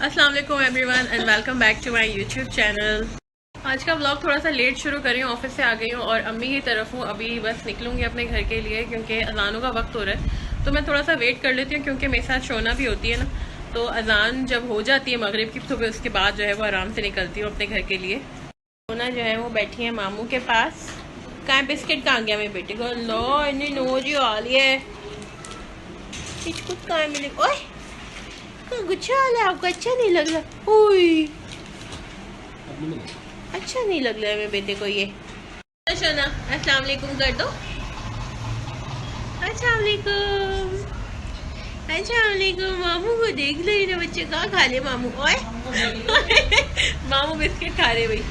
अस्सलाम वालेकुम everyone and welcome back to my YouTube channel. आज का व्लॉग थोड़ा सा लेट शुरू करी हूँ, ऑफिस से आ गई हूँ और अम्मी की तरफ हूँ। अभी बस निकलूँगी अपने घर के लिए क्योंकि अजानों का वक्त हो रहा है, तो मैं थोड़ा सा वेट कर लेती हूँ क्योंकि मेरे साथ शोना भी होती है ना। तो अजान जब हो जाती है मगरिब की, तो फिर उसके बाद जो है वो आराम से निकलती हूँ अपने घर के लिए। शोना जो है वो बैठी है मामू के पास। कहाँ बिस्किट कहाँ गया मेरे बेटे को? लो इन्हें नोजी आ लिया है। कहाँ मिले? ओए गुच्छा वाला आपको अच्छा नहीं लग रहा? ओए अच्छा नहीं लग रहा है मेरे बेटे को ये। शोना अस्सलाम वालेकुम कर दो। अस्सलाम वालेकुम, अस्सलाम वालेकुम। मामू को देख लो, ये बच्चे कहाँ खा ले मामू। ओए मामू बिस्किट खा रहे भाई।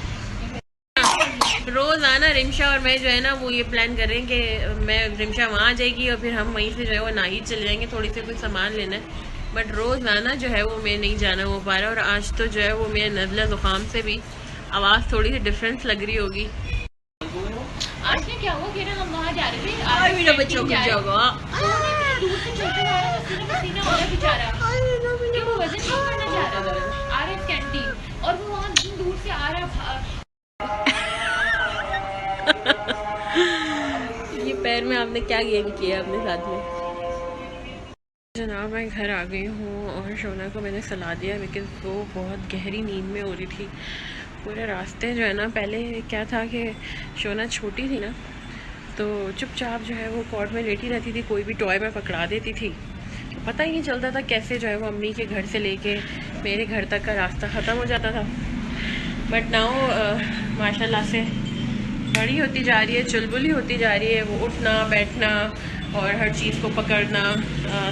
रोज आना रिमशा और मैं जो है ना वो ये प्लान कर रहे हैं कि मैं रिमशा वहाँ आ जाएगी और फिर हम वहीं से जो है वो नाहिद चले जाएंगे, थोड़ी सी कुछ सामान लेना है। बट रोज आना जो है वो मैं नहीं जाना हो पा रहा। और आज तो जो है वो मेरे नज़ला ज़ुकाम से भी आवाज़ थोड़ी सी डिफरेंस लग रही होगी। आज क्या हुआ कि हम वहाँ जा रहे थे, आज मेरा बच्चों को जाओगा दूर से चलते आ रहा था, पसीना हो रहा बेचारा, कि वो वजन नहीं करना चाह रहा था। RS कैंटीन और वो वहाँ दूर से आ रहा। ये पैर में आपने क्या गेम किया अपने साथ में? जनाब मैं घर आ गई हूँ और शोना को मैंने सला दिया बिकॉज़ वो बहुत गहरी नींद में हो रही थी पूरे रास्ते। जो है ना पहले क्या था कि शोना छोटी थी ना, तो चुपचाप जो है वो कॉट में लेटी रहती थी, कोई भी टॉय में पकड़ा देती थी, तो पता ही नहीं चलता था कैसे जो है वो अम्मी के घर से लेके मेरे घर तक का रास्ता ख़त्म हो जाता था। बट नाउ माशाल्लाह से बड़ी होती जा रही है, चुलबुली होती जा रही है, वो उठना बैठना और हर चीज़ को पकड़ना,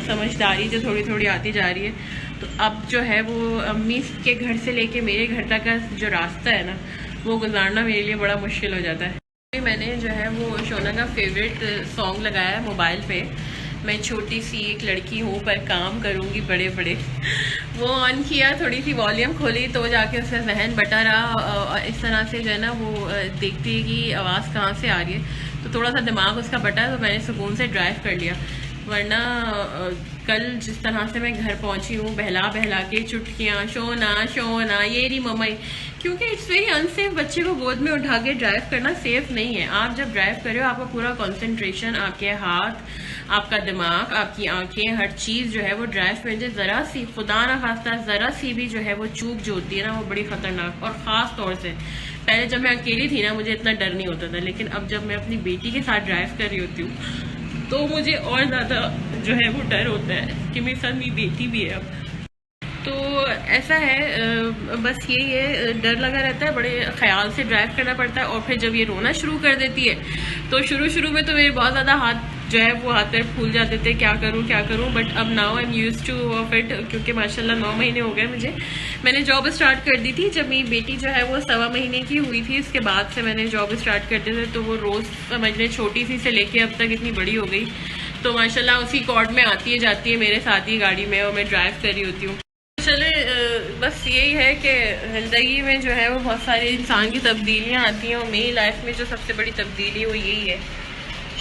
समझदारी जो थोड़ी थोड़ी आती जा रही है। तो अब जो है वो अम्मी के घर से लेके मेरे घर तक का जो रास्ता है ना वो गुजारना मेरे लिए बड़ा मुश्किल हो जाता है। मैंने जो है वो शोना का फेवरेट सॉन्ग लगाया है मोबाइल पे, मैं छोटी सी एक लड़की हूँ पर काम करूँगी बड़े बड़े। वो ऑन किया, थोड़ी सी वॉल्यूम खोली तो जाके उसका जहन बटा रहा। इस तरह से जो है ना वो देखती है कि आवाज़ कहाँ से आ रही है, तो थोड़ा सा दिमाग उसका बटा, तो मैंने सुकून से ड्राइव कर लिया। वरना कल जिस तरह से मैं घर पहुंची हूँ बहला बहला के चुटकियाँ, शोना शोना ये रही मम्मी, क्योंकि इट्स वेरी अनसेफ। बच्चे को गोद में उठा के ड्राइव करना सेफ नहीं है। आप जब ड्राइव कर रहे हो आपका पूरा कंसंट्रेशन, आपके हाथ, आपका दिमाग, आपकी आंखें, हर चीज़ जो है वो ड्राइव में ज़रा सी, खुदा ना खास्ता ज़रा सी भी जो है वो चूक जो होती है ना वो बड़ी ख़तरनाक। और ख़ास तौर से पहले जब मैं अकेली थी ना मुझे इतना डर नहीं होता था, लेकिन अब जब मैं अपनी बेटी के साथ ड्राइव कर रही होती हूँ तो मुझे और ज़्यादा जो है वो डर होता है कि मेरे साथ मेरी बेटी भी है अब। तो ऐसा है, बस ये डर लगा रहता है, बड़े ख्याल से ड्राइव करना पड़ता है। और फिर जब ये रोना शुरू कर देती है तो शुरू में तो मेरे बहुत ज़्यादा हाथ जो है वो हाथ पैर फूल जाते थे, क्या करूँ। बट अब now I am used two of it, क्योंकि माशाल्लाह 9 महीने हो गए मुझे। मैंने जॉब स्टार्ट कर दी थी जब मेरी बेटी जो है वो 1.25 महीने की हुई थी, इसके बाद से मैंने जॉब स्टार्ट कर दी थी। तो वो रोज़ समझ लें छोटी सी से लेके अब तक इतनी बड़ी हो गई, तो माशाल्लाह उसी कॉर्ड में आती है जाती है मेरे साथ ही गाड़ी में और मैं ड्राइव कर रही होती हूँ। चले बस यही है कि ज़िंदगी में जो है वो बहुत सारी इंसान की तब्दीलियाँ आती हैं, और मेरी लाइफ में जो सबसे बड़ी तब्दीली है वो यही है,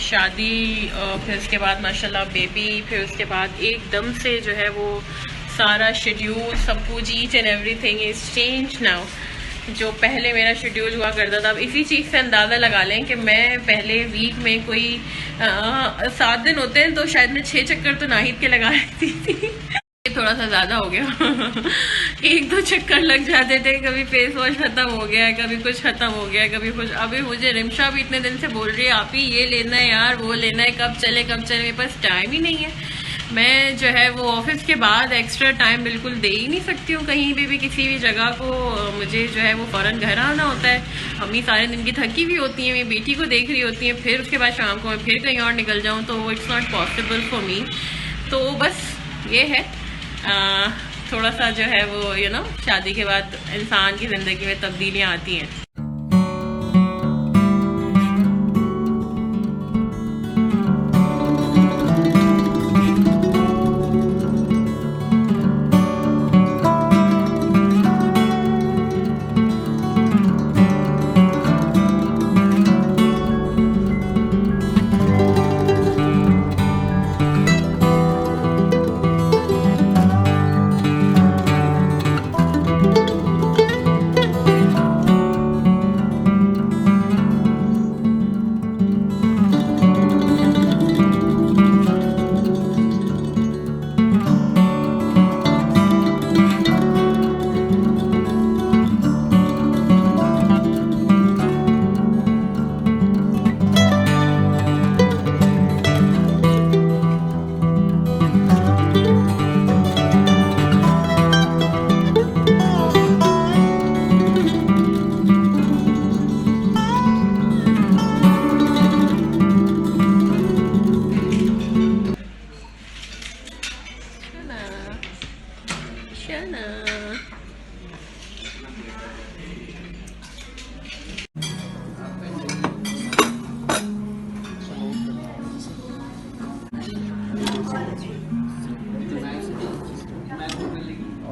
शादी, और फिर उसके बाद माशाल्लाह बेबी, फिर उसके बाद एकदम से जो है वो सारा शेड्यूल सब कुछ, each and everything is change now. जो पहले मेरा शेड्यूल हुआ करता था, अब इसी चीज़ से अंदाज़ा लगा लें कि मैं पहले वीक में कोई 7 दिन होते हैं तो शायद मैं 6 चक्कर तो नाहिद के लगा लेती थी। थोड़ा सा ज़्यादा हो गया 1-2 चक्कर लग जाते थे, कभी फेस वॉश ख़त्म हो गया है, कभी कुछ ख़त्म हो गया है, कभी कुछ। अभी मुझे रिमशा भी इतने दिन से बोल रही है आप ही ये लेना है यार, वो लेना है, कब चले, मेरे पास टाइम ही नहीं है। मैं जो है वो ऑफिस के बाद एक्स्ट्रा टाइम बिल्कुल दे ही नहीं सकती हूँ कहीं भी किसी भी जगह को। मुझे जो है वो फ़ौरन घर आना होता है। अम्मी सारे दिन की थकी हुई होती हैं, मेरी बेटी को देख रही होती हैं, फिर उसके बाद शाम को मैं फिर कहीं और निकल जाऊँ, तो it's not possible for me. तो बस ये है, थोड़ा सा जो है वो शादी के बाद इंसान की ज़िंदगी में तब्दीलियाँ आती हैं।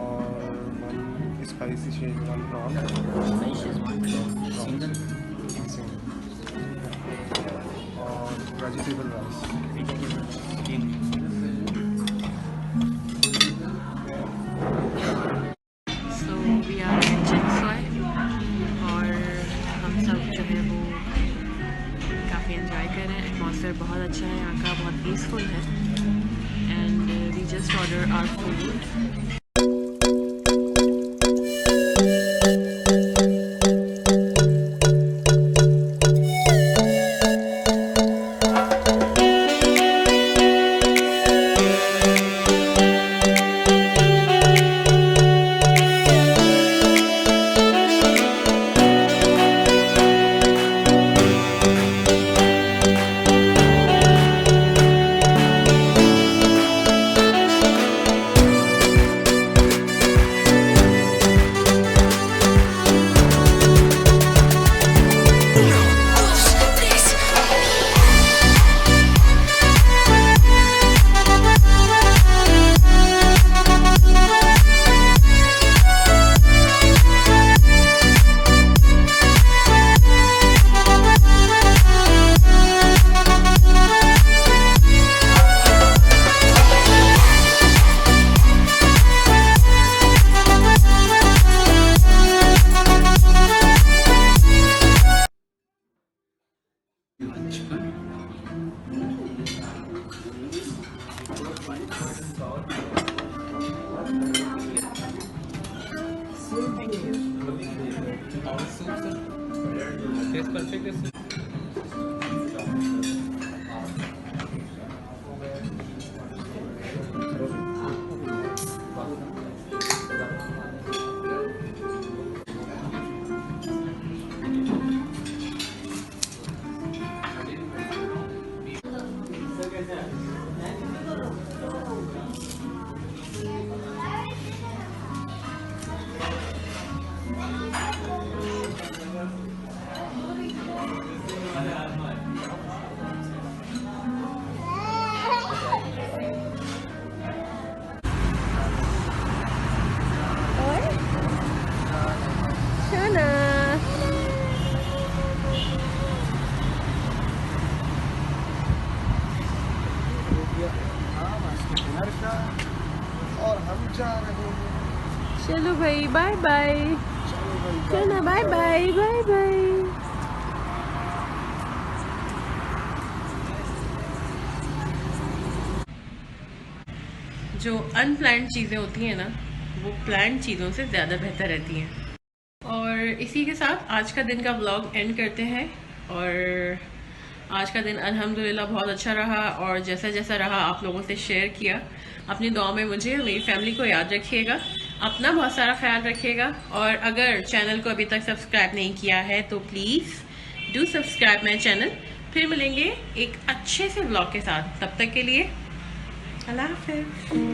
और 1 spicy Szechuan prawn. Fish is one single. Single. और vegetable rice. So we are in चिंगसॉय और हम सब जो है वो काफ़ी एंजॉय कर रहे हैं। एटमॉस्फेयर बहुत अच्छा है यहाँ का, बहुत पीसफुल है। And we just order our food. और हम जा रहे हैं। चलो भाई, बाय बाय। चलो बाय बाय, बाय बाय। जो अनप्लान्ड चीज़ें होती हैं ना, वो प्लान्ड चीज़ों से ज़्यादा बेहतर रहती हैं। और इसी के साथ आज का दिन का व्लॉग एंड करते हैं। और आज का दिन अल्हम्दुलिल्लाह बहुत अच्छा रहा, और जैसा जैसा रहा आप लोगों से शेयर किया। अपनी दुआ में मुझे, मेरी फैमिली को याद रखिएगा, अपना बहुत सारा ख्याल रखिएगा। और अगर चैनल को अभी तक सब्सक्राइब नहीं किया है तो please do subscribe my channel. फिर मिलेंगे एक अच्छे से व्लॉग के साथ, तब तक के लिए अल्लाह हाफ़िज़।